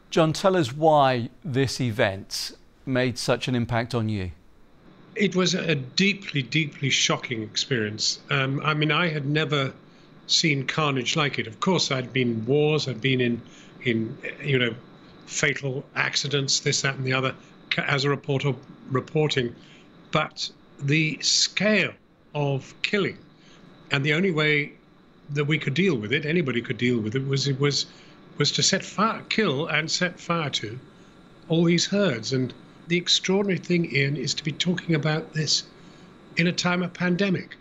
Jon, tell us why this event made such an impact on you. It was a deeply, deeply shocking experience. I mean, I had never seen carnage like it. Of course, I'd been in wars, I'd been in fatal accidents, this, that, and the other, as a reporter reporting. But the scale of killing, and the only way that we could deal with it, anybody could deal with it, was to set fire, kill and set fire to all these herds. And the extraordinary thing, Ian, is to be talking about this in a time of pandemic,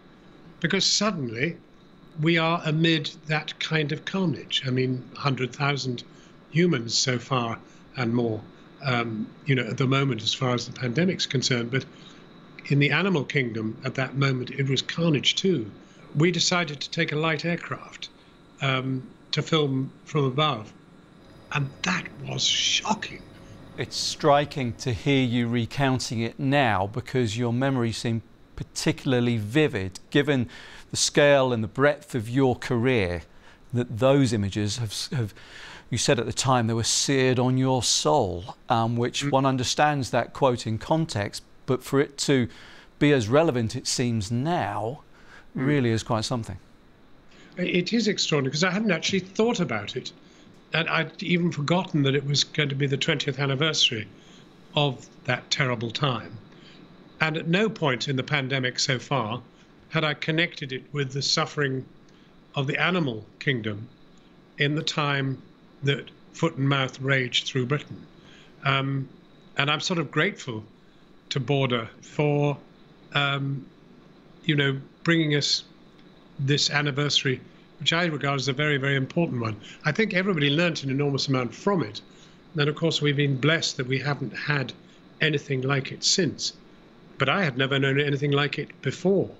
because suddenly we are amid that kind of carnage. I mean, 100,000 humans so far and more, at the moment, as far as the pandemic's concerned. But in the animal kingdom, at that moment, it was carnage too. We decided to take a light aircraft to film from above, and that was shocking. It's striking to hear you recounting it now, because your memories seem particularly vivid, given the scale and the breadth of your career, that those images have you said at the time, they were seared on your soul, which one understands that quote in context, but for it to be as relevant, it seems now, really is quite something. It is extraordinary, because I hadn't actually thought about it. And I'd even forgotten that it was going to be the 20th anniversary of that terrible time. And at no point in the pandemic so far had I connected it with the suffering of the animal kingdom in the time that foot and mouth raged through Britain. And I'm sort of grateful to Border for, bringing us this anniversary, which I regard as a very, very important one. I think everybody learnt an enormous amount from it. And of course, we've been blessed that we haven't had anything like it since. But I had never known anything like it before.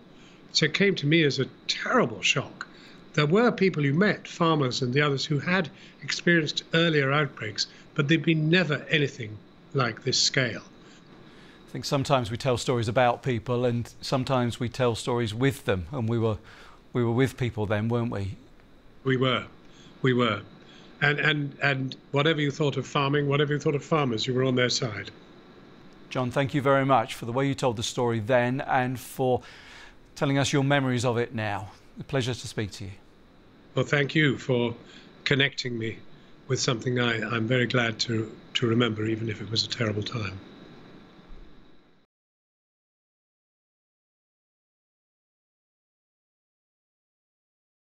So it came to me as a terrible shock. There were people who met, farmers and the others, who had experienced earlier outbreaks, but there'd been never anything like this scale. I think sometimes we tell stories about people, and sometimes we tell stories with them, and we were with people then, weren't we? We were. And whatever you thought of farming, whatever you thought of farmers, you were on their side. Jon, thank you very much for the way you told the story then, and for telling us your memories of it now. A pleasure to speak to you. Well, thank you for connecting me with something I'm very glad to remember, even if it was a terrible time.